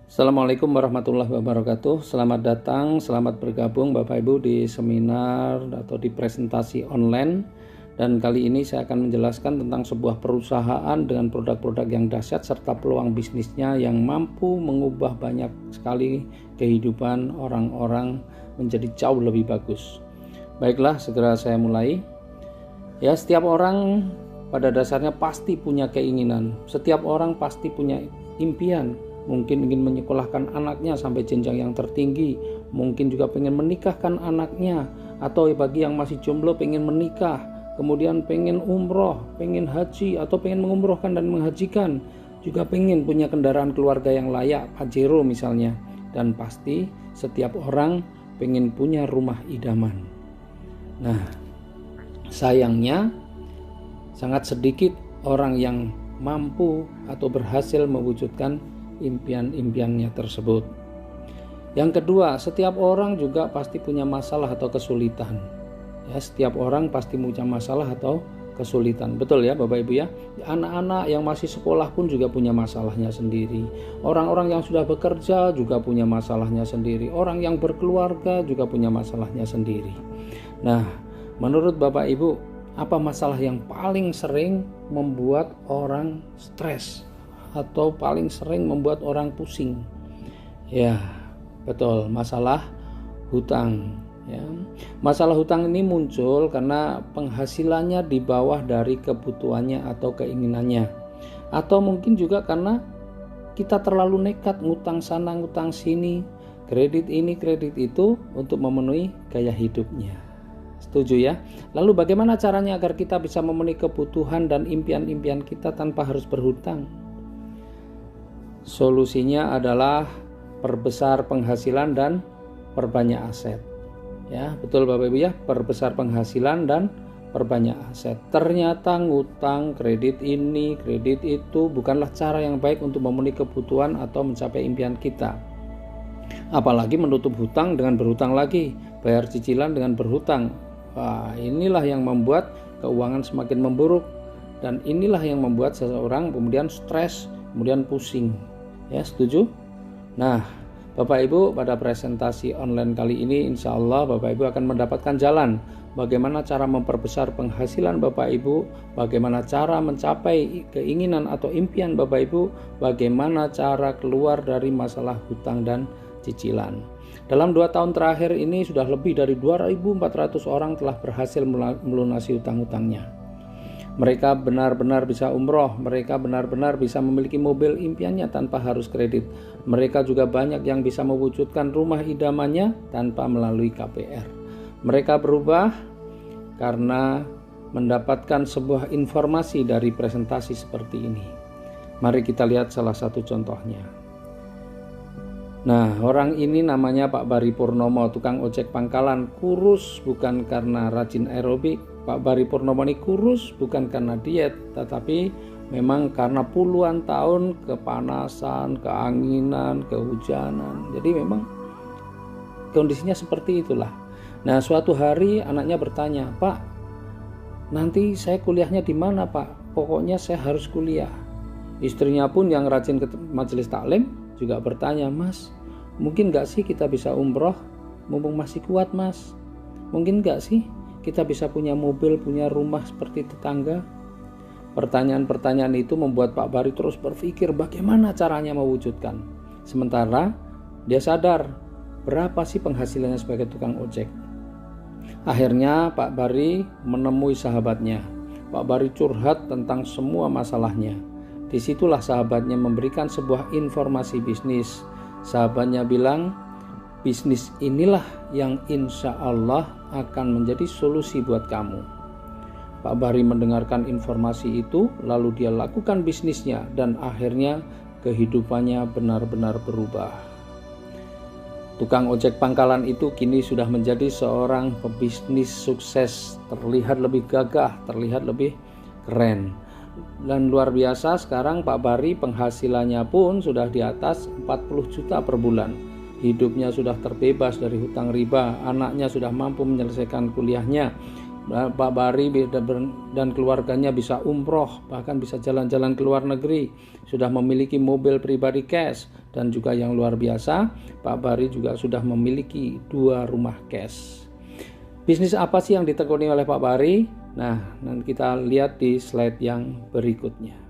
Assalamualaikum warahmatullahi wabarakatuh. Selamat datang, selamat bergabung Bapak Ibu di seminar atau di presentasi online. Dan kali ini saya akan menjelaskan tentang sebuah perusahaan dengan produk-produk yang dahsyat serta peluang bisnisnya yang mampu mengubah banyak sekali kehidupan orang-orang menjadi jauh lebih bagus. Baiklah, segera saya mulai. Ya, setiap orang pada dasarnya pasti punya keinginan. Setiap orang pasti punya impian. Mungkin ingin menyekolahkan anaknya sampai jenjang yang tertinggi, mungkin juga pengen menikahkan anaknya, atau bagi yang masih jomblo pengen menikah, kemudian pengen umroh, pengen haji, atau pengen mengumrohkan dan menghajikan, juga pengen punya kendaraan keluarga yang layak, Pajero misalnya. Dan pasti setiap orang pengen punya rumah idaman. Nah, sayangnya sangat sedikit orang yang mampu atau berhasil mewujudkan impian-impiannya tersebut. Yang kedua, setiap orang juga pasti punya masalah atau kesulitan. Ya, setiap orang pasti punya masalah atau kesulitan. Betul ya Bapak Ibu ya? Anak-anak yang masih sekolah pun juga punya masalahnya sendiri. Orang-orang yang sudah bekerja juga punya masalahnya sendiri. Orang yang berkeluarga juga punya masalahnya sendiri. Nah, menurut Bapak Ibu, apa masalah yang paling sering membuat orang stres atau paling sering membuat orang pusing? Ya, betul, masalah hutang ya. Masalah hutang ini muncul karena penghasilannya di bawah dari kebutuhannya atau keinginannya, atau mungkin juga karena kita terlalu nekat ngutang sana ngutang sini, kredit ini kredit itu untuk memenuhi gaya hidupnya. Setuju ya? Lalu bagaimana caranya agar kita bisa memenuhi kebutuhan dan impian-impian kita tanpa harus berhutang? Solusinya adalah perbesar penghasilan dan perbanyak aset. Ya, betul Bapak Ibu ya, perbesar penghasilan dan perbanyak aset. Ternyata ngutang, kredit ini, kredit itu bukanlah cara yang baik untuk memenuhi kebutuhan atau mencapai impian kita. Apalagi menutup hutang dengan berhutang lagi, bayar cicilan dengan berhutang. Wah, inilah yang membuat keuangan semakin memburuk, dan inilah yang membuat seseorang kemudian stres, kemudian pusing. Ya, setuju? Nah, Bapak Ibu, pada presentasi online kali ini insya Allah Bapak Ibu akan mendapatkan jalan bagaimana cara memperbesar penghasilan Bapak Ibu, bagaimana cara mencapai keinginan atau impian Bapak Ibu, bagaimana cara keluar dari masalah hutang dan cicilan. Dalam 2 tahun terakhir ini sudah lebih dari 2.400 orang telah berhasil melunasi hutang-hutangnya. Mereka benar-benar bisa umroh, mereka benar-benar bisa memiliki mobil impiannya tanpa harus kredit. Mereka juga banyak yang bisa mewujudkan rumah idamannya tanpa melalui KPR. Mereka berubah karena mendapatkan sebuah informasi dari presentasi seperti ini. Mari kita lihat salah satu contohnya. Nah, orang ini namanya Pak Bari Purnomo, tukang ojek pangkalan, kurus bukan karena rajin aerobik. Pak Bari Purnomo ini kurus bukan karena diet, tetapi memang karena puluhan tahun kepanasan, keanginan, kehujanan. Jadi memang kondisinya seperti itulah. Nah, suatu hari anaknya bertanya, "Pak, nanti saya kuliahnya di mana, Pak? Pokoknya saya harus kuliah." Istrinya pun yang rajin ke majelis taklim juga bertanya, "Mas, mungkin gak sih kita bisa umroh mumpung masih kuat, Mas? Mungkin gak sih kita bisa punya mobil, punya rumah seperti tetangga?" Pertanyaan-pertanyaan itu membuat Pak Bari terus berpikir bagaimana caranya mewujudkan. Sementara dia sadar berapa sih penghasilannya sebagai tukang ojek. Akhirnya Pak Bari menemui sahabatnya. Pak Bari curhat tentang semua masalahnya. Disitulah sahabatnya memberikan sebuah informasi bisnis. Sahabatnya bilang, bisnis inilah yang insya Allah akan menjadi solusi buat kamu. Pak Bari mendengarkan informasi itu, lalu dia lakukan bisnisnya dan akhirnya kehidupannya benar-benar berubah. Tukang ojek pangkalan itu kini sudah menjadi seorang pebisnis sukses, terlihat lebih gagah, terlihat lebih keren. Dan luar biasa, sekarang Pak Bari penghasilannya pun sudah di atas 40 juta per bulan. Hidupnya sudah terbebas dari hutang riba, anaknya sudah mampu menyelesaikan kuliahnya. Pak Bari dan keluarganya bisa umroh, bahkan bisa jalan-jalan ke luar negeri, sudah memiliki mobil pribadi cash, dan juga yang luar biasa, Pak Bari juga sudah memiliki 2 rumah cash. Bisnis apa sih yang ditekuni oleh Pak Bari? Nah, nanti kita lihat di slide yang berikutnya.